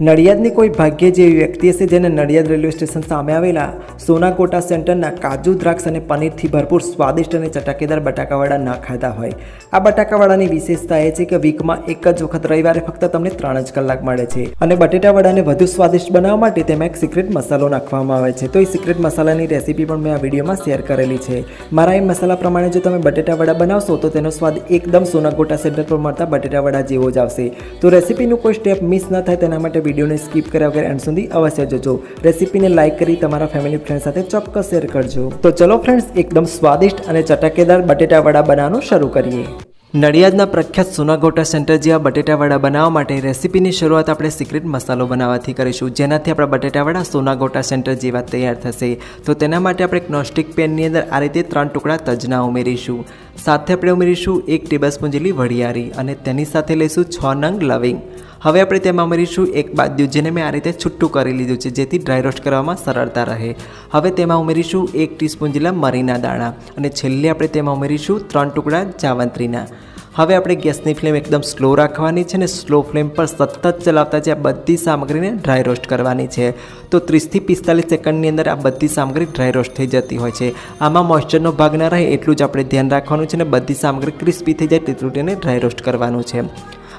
નડિયાદની કોઈ ભાગ્ય જેવી વ્યક્તિ હશે જેને નડિયાદ રેલવે સ્ટેશન સામે આવેલા સોનાકોટા સેન્ટરના કાજુ દ્રાક્ષ અને પનીરથી ભરપૂર સ્વાદિષ્ટ અને ચટાકેદાર બટાકાવાળા ન ખાધા હોય। આ બટાકાવાળાની વિશેષતા એ છે કે વીકમાં એક જ વખત રવિવારે ફક્ત તમને 3 જ કલાક મળે છે અને બટેટાવાળાને વધુ સ્વાદિષ્ટ બનાવવા માટે તેમાં એક સિક્રેટ મસાલો નાખવામાં આવે છે। તો એ સિક્રેટ મસાલાની રેસીપી પણ મેં આ વિડીયોમાં શેર કરેલી છે। મારા એ મસાલા પ્રમાણે જો તમે બટેટાવાળા બનાવશો તો તેનો સ્વાદ એકદમ સોનાકોટા સેન્ટર પર મળતા બટેટાવાળા જેવો જ આવશે। તો રેસીપીનું કોઈ સ્ટેપ મિસ ન થાય તેના માટે વિડીયોને સ્કીપ કર્યા વગર એન્ડ સુધી અવશ્ય જોજો। રેસીપીને લાઇક કરી તમારા ફેમિલી ફ્રેન્ડ સાથે ચોક્કસ શેર કરજો। તો ચલો ફ્રેન્ડ્સ, એકદમ સ્વાદિષ્ટ અને ચટાકેદાર બટેટાવાળા બનાવવાનું શરૂ કરીએ। નડિયાદના પ્રખ્યાત સોનાકોટા સેન્ટર જેવા બટેટાવાળા બનાવવા માટે રેસીપીની શરૂઆત આપણે સિક્રેટ મસાલો બનાવવાથી કરીશું, જેનાથી આપણા બટેટાવાળા સોનાકોટા સેન્ટર જેવા તૈયાર થશે। તો તેના માટે આપણે એક નોનસ્ટિક પેનની અંદર આ રીતે 3 ટુકડા તજના ઉમેરીશું। સાથે આપણે ઉમેરીશું 1 ટેબલસ્પૂન જેટલી વરિયાળી અને તેની સાથે લઈશું 6 નંગ લવિંગ। હવે આપણે તેમાં ઉમેરીશું 1 બાદિયું, જેને મેં આ રીતે છૂટું કરી લીધું છે જેથી ડ્રાય રોસ્ટ કરવામાં સરળતા રહે। હવે તેમાં ઉમેરીશું 1 ટીસ્પૂન જેટલા મરીના દાણા અને છેલ્લે આપણે તેમાં ઉમેરીશું 3 ટુકડા જાવંત્રીના। હવે આપણે ગેસની ફ્લેમ એકદમ સ્લો રાખવાની છે અને સ્લો ફ્લેમ પર સતત ચલાવતા જે આ બધી સામગ્રીને ડ્રાય રોસ્ટ કરવાની છે। તો 30 થી 45 સેકન્ડની અંદર આ બધી સામગ્રી ડ્રાય રોસ્ટ થઈ જતી હોય છે। આમાં મોઇસ્ચરનો ભાગ ના રહે એટલું જ આપણે ધ્યાન રાખવાનું છે અને બધી સામગ્રી ક્રિસ્પી થઈ જાય તેટલું તેને ડ્રાય રોસ્ટ કરવાનું છે।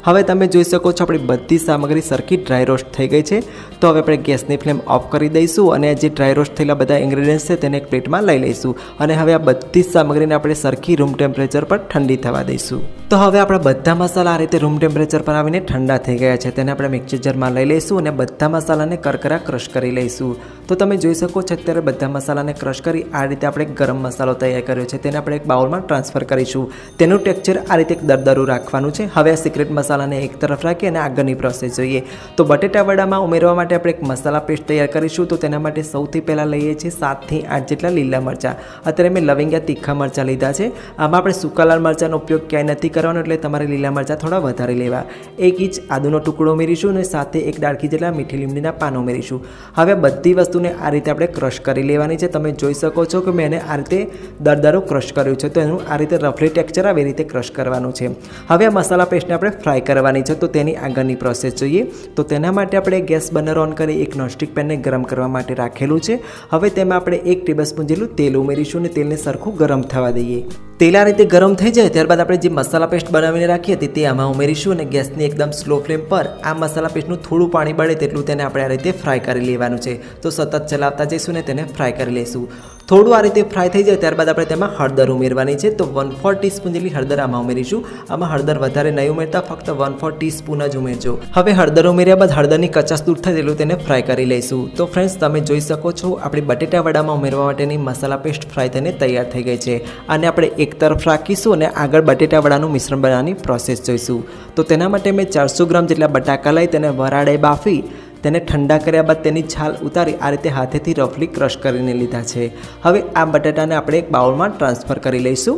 હવે તમે જોઈ શકો છો આપણી બધી સામગ્રી સરખી ડ્રાય રોસ્ટ થઈ ગઈ છે। તો હવે આપણે ગેસની ફ્લેમ ઓફ કરી દઈશું અને જે ડ્રાય રોસ્ટ થયેલા બધા ઇન્ગ્રેડિયન્ટ્સ છે તેને એક પ્લેટમાં લઈ લઈશું અને હવે આ બધી સામગ્રીને આપણે સરખી રૂમ ટેમ્પરેચર પર ઠંડી થવા દઈશું। તો હવે આપણા બધા મસાલા આ રીતે રૂમ ટેમ્પરેચર પર આવીને ઠંડા થઈ ગયા છે, તેને આપણે મિક્સર જારમાં લઈ લઈશું અને બધા મસાલાને કરકરા ક્રશ કરી લઈશું। તો તમે જોઈ શકો છો અત્યારે બધા મસાલાને ક્રશ કરી આ રીતે આપણે ગરમ મસાલો તૈયાર કર્યો છે, તેને આપણે એક બાઉલમાં ટ્રાન્સફર કરીશું। તેનું ટેક્સચર આ રીતે દરદરું રાખવાનું છે। હવે આ સિક્રેટ મસાલાને એક તરફ રાખી અને આગળની પ્રોસેસ જોઈએ। તો બટેટાવાળામાં ઉમેરવા માટે આપણે એક મસાલા પેસ્ટ તૈયાર કરીશું। તો તેના માટે સૌથી પહેલાં લઈએ છીએ 7 થી 8 જેટલા લીલા મરચાં। અત્યારે મેં લવિંગિયા તીખા મરચાં લીધા છે। આમાં આપણે સૂકા લાલ મરચાંનો ઉપયોગ ક્યાંય નથી કરવાનો, એટલે તમારે લીલા મરચાં થોડા વધારે લેવા। 1 ઇંચ આદુનો ટુકડો ઉમેરીશું અને સાથે 1 ડાળખી જેટલા મીઠી લીમડીના પાન ઉમેરીશું। હવે બધી વસ્તુને આ રીતે આપણે ક્રશ કરી લેવાની છે। તમે જોઈ શકો છો કે મેં એને આ રીતે દરદરું ક્રશ કર્યું છે, તો એનું આ રીતે રફલી ટેક્સચર આવે એ રીતે ક્રશ કરવાનું છે। હવે આ મસાલા પેસ્ટને આપણે ફ્રાય કરવાની છે, તો તેની આગળની પ્રોસેસ જોઈએ। તો તેના માટે આપણે ગેસ બર્નર ઓન કરી એક નોનસ્ટિક પેનને ગરમ કરવા માટે રાખેલું છે। હવે તેમાં આપણે 1 ટેબલસ્પૂન જેટલું તેલ ઉમેરીશું અને તેલને સરખું ગરમ થવા દઈએ। તેલ આ રીતે ગરમ થઈ જાય ત્યારબાદ આપણે જે મસાલા પેસ્ટ બનાવીને રાખી હતી તે આમાં ઉમેરીશું અને ગેસની એકદમ સ્લો ફ્લેમ પર આ મસાલા પેસ્ટનું થોડું પાણી બળે તેટલું તેને આપણે આ રીતે ફ્રાય કરી લેવાનું છે। તો સતત ચલાવતા જઈશું ને તેને ફ્રાય કરી લઈશું। થોડું આ રીતે ફ્રાય થઈ જાય ત્યારબાદ આપણે તેમાં હળદર ઉમેરવાની છે। તો 1/4 ટીસ્પૂન જેટલી હળદર આમાં ઉમેરીશું। આમાં હળદર વધારે નહીં ઉમેરતા, ફક્ત 1/4 ટીસ્પૂન જ ઉમેરજો। હવે હળદર ઉમેર્યા બાદ હળદરની કચાશ દૂર થાય તેટલું તેને ફ્રાય કરી લઈશું। તો ફ્રેન્ડ્સ, તમે જોઈ શકો છો આપણી બટેટાવાળામાં ઉમેરવા માટેની મસાલા પેસ્ટ ફ્રાય થઈને તૈયાર થઈ ગઈ છે। અને આપણે એક તરફ રાખીશું અને આગળ બટેટાવાળાનું મિશ્રણ બનાવવાની પ્રોસેસ જોઈશું। તો તેના માટે મેં 400 ગ્રામ જેટલા બટાકા લઈ તેને વરાળે બાફી તેને ઠંડા કર્યા બાદ તેની છાલ ઉતારી આ રીતે હાથેથી રફલી ક્રશ કરીને લીધા છે। હવે આ બટાટાને આપણે એક બાઉલમાં ટ્રાન્સફર કરી લઈશું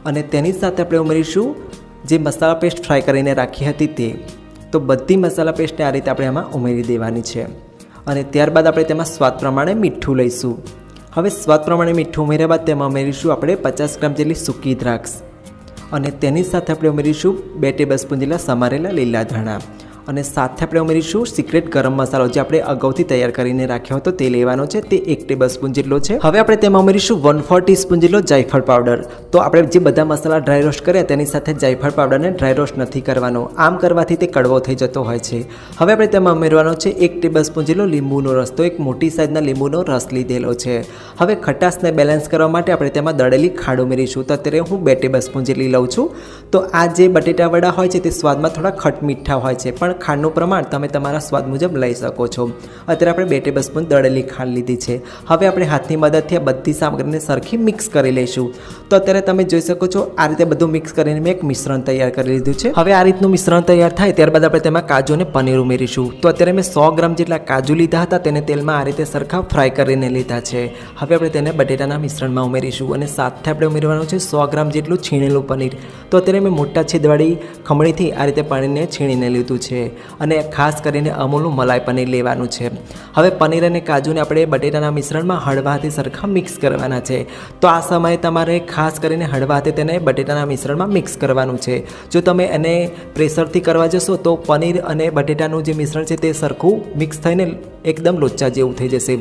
અને તેની સાથે આપણે ઉમેરીશું જે મસાલા પેસ્ટ ફ્રાય કરીને રાખી હતી તે। તો બધી મસાલા પેસ્ટને આ રીતે આપણે આમાં ઉમેરી દેવાની છે અને ત્યારબાદ આપણે તેમાં સ્વાદ પ્રમાણે મીઠું લઈશું। હવે સ્વાદ પ્રમાણે મીઠું ઉમેર્યા બાદ તેમાં ઉમેરીશું આપણે 50 ગ્રામ જેટલી સૂકી દ્રાક્ષ અને તેની સાથે આપણે ઉમેરીશું 2 ટેબલસ્પૂન જેટલા સમારેલા લીલા ધાણા અને સાથે આપણે ઉમેરીશું સિક્રેટ ગરમ મસાલો જે આપણે અગાઉથી તૈયાર કરીને રાખ્યો હતો તે લેવાનો છે, તે 1 ટેબલસ્પૂન જેટલો છે। હવે આપણે તેમાં ઉમેરીશું 1/4 ટીસ્પૂન જેટલો જાયફળ પાવડર। તો આપણે જે બધા મસાલા ડ્રાય રોસ્ટ કર્યા તેની સાથે જાયફળ પાવડરને ડ્રાય રોસ્ટ નથી કરવાનો, આમ કરવાથી તે કડવો થઈ જતો હોય છે। હવે આપણે તેમાં ઉમેરવાનો છે 1 ટેબલસ્પૂન જેટલો લીંબુનો રસ। તો એક મોટી સાઇઝના લીંબુનો રસ લીધેલો છે। હવે ખટાશને બેલેન્સ કરવા માટે આપણે તેમાં દળેલી ખાંડ ઉમેરીશું। તો અત્યારે હું 2 ટેબલસ્પૂન જેટલી લઉં છું। તો આ જે બટેટાવડા હોય છે તે સ્વાદમાં થોડા ખટ મીઠા હોય છે, પણ ખાંડનું પ્રમાણ તમે તમારા સ્વાદ મુજબ લઈ શકો છો। અત્યારે આપણે 2 ટેબલસ્પૂન દળેલી ખાંડ લીધી છે। હવે આપણે હાથની મદદથી આ બધી સામગ્રીને સરખી મિક્સ કરી લઈશું। તો અત્યારે તમે જોઈ શકો છો આ રીતે બધું મિક્સ કરીને મેં એક મિશ્રણ તૈયાર કરી લીધું છે। હવે આ રીતનું મિશ્રણ તૈયાર થાય ત્યારબાદ આપણે તેમાં કાજુ અને પનીર ઉમેરીશું। તો અત્યારે મેં 100 ગ્રામ જેટલા કાજુ લીધા હતા, તેને તેલમાં આ રીતે સરખા ફ્રાય કરીને લીધા છે। હવે આપણે તેને બટેટાના મિશ્રણમાં ઉમેરીશું અને સાથે આપણે ઉમેરવાનું છે 100 ગ્રામ જેટલું છીણેલું પનીર। તો અત્યારે મેં મોટા છેદવાળી ખમણીથી આ રીતે પાણીને છીણીને લીધું છે। અને ખાસ કરીને અમૂલનું મલાઈ પનીર લેવાનું છે. હવે પનીર અને કાજુને આપણે બટેટાના મિશ્રણમાં હળવા હાથે સરખા મિક્સ કરવાના છે. તો આ સમયે તમારે ખાસ કરીને હળવા હાથે તેને બટેટાના મિશ્રણમાં મિક્સ કરવાનું છે. જો તમે એને પ્રેશરથી કરવા જશો તો પનીર અને બટેટાનું જે મિશ્રણ છે તે સરખું મિક્સ થઈને એકદમ લોચા જેવું થઈ જશે.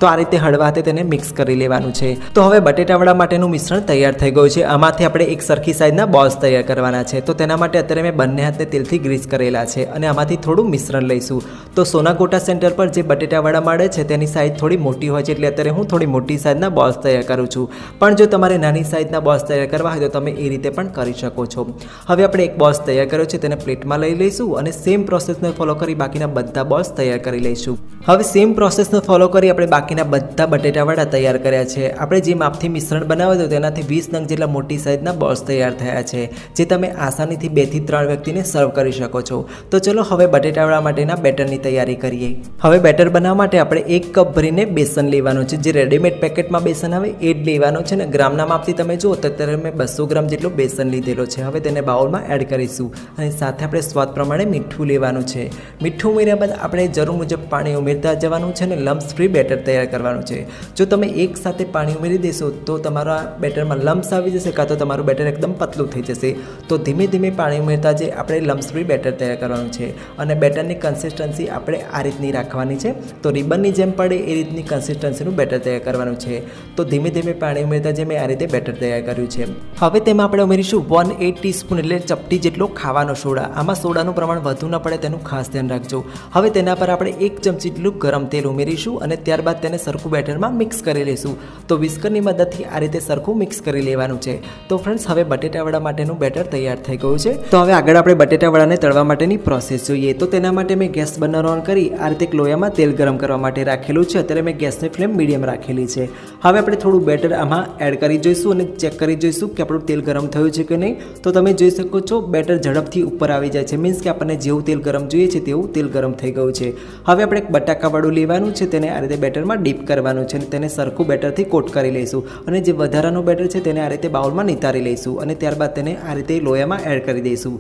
તો આ રીતે હળવા હાથે તેને મિક્સ કરી લેવાનું છે. તો હવે બટેટાવડા માટેનું મિશ્રણ તૈયાર થઈ ગયું છે. આમાંથી આપણે એક સરખી સાઈઝના બોલ્સ તૈયાર કરવાના છે. તો તેના માટે અત્યારે મેં બંને હાથને તેલથી ગ્રીસ કરેલા છે અને આમાંથી થોડું મિશ્રણ લઈશું. તો સોના ગોટા સેન્ટર પર જે બટેટાવડા મળે છે તેની સાઈઝ થોડી મોટી હોય છે, એટલે અત્યારે હું થોડી મોટી સાઈઝના બોલ્સ તૈયાર કરું છું. પણ જો તમારે નાની સાઈઝના બોલ્સ તૈયાર કરવા હોય તો તમે એ રીતે પણ કરી શકો છો. હવે આપણે એક બોલ્સ તૈયાર કર્યો છે, તેને પ્લેટમાં લઈ લઈશું અને સેમ પ્રોસેસને ફોલો કરી બાકીના બધા બોલ્સ તૈયાર કરી લઈશું. હવે સેમ પ્રોસેસને ફોલો કરી આપણે બાકીના બધા બટેટાવડા તૈયાર કર્યા છે. આપણે જે માપથી મિશ્રણ બનાવ્યું હતું તેનાથી 20 નંગ જેટલા મોટી સાઈઝના બોલ્સ તૈયાર થયા છે, જે તમે આસાનીથી 2 થી 3 વ્યક્તિને સર્વ કરી શકો છો. તો ચલો હવે બટેટાવડા માટેના બેટરની તૈયારી કરીએ. હવે બેટર બનાવવા માટે આપણે 1 કપ ભરીને બેસન લેવાનું છે. જે રેડીમેડ પેકેટમાં બેસન આવે એ જ લેવાનું છે ને ગ્રામના માપથી તમે જુઓ તો અત્યારે મેં 200 ગ્રામ જેટલો બેસન લીધેલો છે. હવે તેને બાઉલમાં એડ કરીશું અને સાથે આપણે સ્વાદ પ્રમાણે મીઠું લેવાનું છે. મીઠું ઉમેર્યા બાદ આપણે જરૂર મુજબ પાણી ઉમેરતા જવાનું છે અને લમ્સ ફ્રી બેટર તૈયાર કરવાનું છે. જો તમે એક સાથે પાણી ઉમેરી દેશો તો તમારા બેટરમાં લમ્સ આવી જશે, કાં તો તમારું બેટર એકદમ પતલું થઈ જશે. તો ધીમે ધીમે પાણી ઉમેરતા જે આપણે લમ્સ ફ્રી બેટર તૈયાર કરવાનું છે અને બેટરની કન્સિસ્ટન્સી આપણે આ રીતની રાખવાની છે. તો રિબનની જેમ પડે એ રીતની કન્સિસ્ટન્સીનું બેટર તૈયાર કરવાનું છે. તો ધીમે ધીમે પાણી ઉમેરતા જે મેં આ રીતે બેટર તૈયાર કર્યું છે. હવે તેમાં આપણે ઉમેરીશું 1/8 ટીસ્પૂન એટલે ચપટી જેટલો ખાવાનો સોડા. આમાં સોડાનું પ્રમાણ વધુ ન પડે તેનું ખાસ ધ્યાન રાખજો. હવે તેના પર આપણે 1 ચમચી જેટલું ગરમ તેલ ઉમેરીશું અને ત્યારબાદ તેને સરખું બેટરમાં મિક્સ કરી લઈશું. તો વિસ્કરની મદદથી આ રીતે સરખું મિક્સ કરી લેવાનું છે. તો ફ્રેન્ડ્સ, હવે બટેટાવડા માટેનું બેટર તૈયાર થઈ ગયું છે. તો હવે આગળ આપણે બટેટાવડાને તળવા માટેની પ્રોસેસ જોઈએ. તો તેના માટે મેં ગેસ બર્નર ઓન કરી આ રીતે લોયામાં તેલ ગરમ કરવા માટે રાખેલું છે. અત્યારે મેં ગેસની ફ્લેમ મીડિયમ રાખેલી છે. હવે આપણે થોડું બેટર આમાં એડ કરી જોઈશું અને ચેક કરી જોઈશું કે આપણું તેલ ગરમ થયું છે કે નહીં. તો તમે જોઈ શકો છો બેટર ઝડપથી ઉપર આવી જાય છે, મીન્સ કે આપણને જેવું તેલ ગરમ જોઈએ છે તેવું તેલ ગરમ થઈ ગયું છે. હવે આપણે એક બટાકાવાળું લેવાનું છે, તેને આ રીતે બેટરમાં ડીપ કરવાનું છે અને તેને સરખું બેટરથી કોટ કરી લઈશું અને જે વધારાનું બેટર છે તેને આ રીતે બાઉલમાં નિતારી લઈશું અને ત્યારબાદ તેને આ રીતે લોયામાં એડ કરી દઈશું.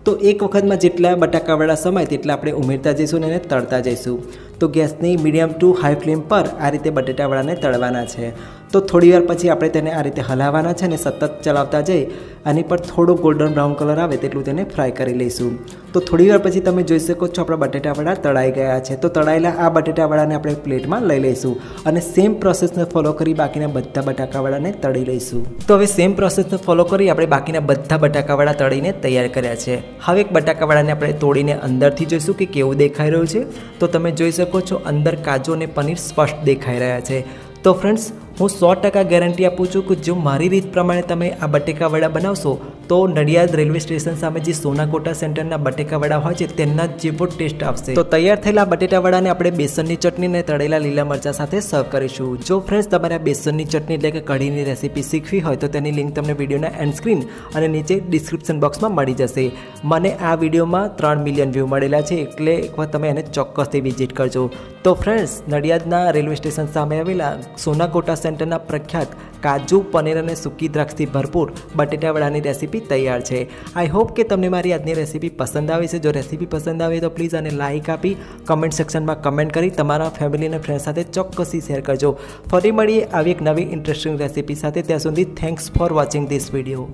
તો એક વખતમાં જેટલા બટાકાવાળા સમાય તેટલા આપણે ઉમેરતા જઈશું અને એને તળતા જઈશું. તો ગેસની મીડિયમ ટુ હાઈ ફ્લેમ પર આ રીતે બટેટાવડાને તળવાના છે. તો થોડી વાર પછી આપણે તેને આ રીતે હલાવવાના છે અને સતત ચલાવતા જઈ આની પર થોડો ગોલ્ડન બ્રાઉન કલર આવે તેટલું તેને ફ્રાય કરી લઈશું. તો થોડી વાર પછી તમે જોઈ શકો છો આપણા બટેટાવડા તળાઈ ગયા છે. તો તળાયેલા આ બટેટાવડાને આપણે પ્લેટમાં લઈ લઈશું અને સેમ પ્રોસેસને ફોલો કરી બાકીના બધા બટાકાવડાને તળી લઈશું. તો હવે સેમ પ્રોસેસને ફોલો કરી આપણે બાકીના બધા બટાકાવડા તળીને તૈયાર કર્યા છે. હવે એક બટાકાવડાને આપણે તોડીને અંદરથી જોઈશું કે કેવું દેખાઈ રહ્યું છે. તો તમે જોઈ શકો છો અંદર કાજુ અને પનીર સ્પષ્ટ દેખાઈ રહ્યા છે. તો ફ્રેન્ડ્સ, હું 100% ગેરંટી આપું છું કે જો મારી રીત પ્રમાણે તમે આ બટેકાવડા બનાવશો તો નડિયાદ રેલવે સ્ટેશન સામે જે સોના ગોટા સેન્ટરના બટેકાવડા હોય છે તેના જેવો ટેસ્ટ આવશે. તો તૈયાર થયેલા બટેટાવડાને આપણે બેસનની ચટણી અને તળેલા લીલા મરચાં સાથે સર્વ કરીશું. જો ફ્રેન્ડ્સ તમારે આ બેસનની ચટણી એટલે કે કઢીની રેસીપી શીખવી હોય તો તેની લિંક તમને વિડીયોના એન્ડ સ્ક્રીન અને નીચે ડિસ્ક્રિપ્શન બોક્સમાં મળી જશે. મને આ વિડીયોમાં 3 મિલિયન વ્યૂ મળેલા છે, એટલે એકવાર તમે એને ચોક્કસથી વિઝિટ કરજો. તો ફ્રેન્ડ્સ, નડિયાદના રેલવે સ્ટેશન સામે આવેલા સોના ગોટા સેન્ટરના પ્રખ્યાત કાજુ, પનીર અને સૂકી દ્રાક્ષથી ભરપૂર બટેટાવડાની રેસીપી તૈયાર છે. આઈ હોપ કે તમને મારી આજની રેસીપી પસંદ આવી છે. જો રેસીપી પસંદ આવી તો પ્લીઝ આને લાઇક આપી કમેન્ટ સેક્શનમાં કમેન્ટ કરી તમારા ફેમિલી અને ફ્રેન્ડ સાથે ચોક્કસથી શેર કરજો. ફરી મળીએ આવી એક નવી ઇન્ટરેસ્ટિંગ રેસીપી સાથે. ત્યાં સુધી thanks for watching this video.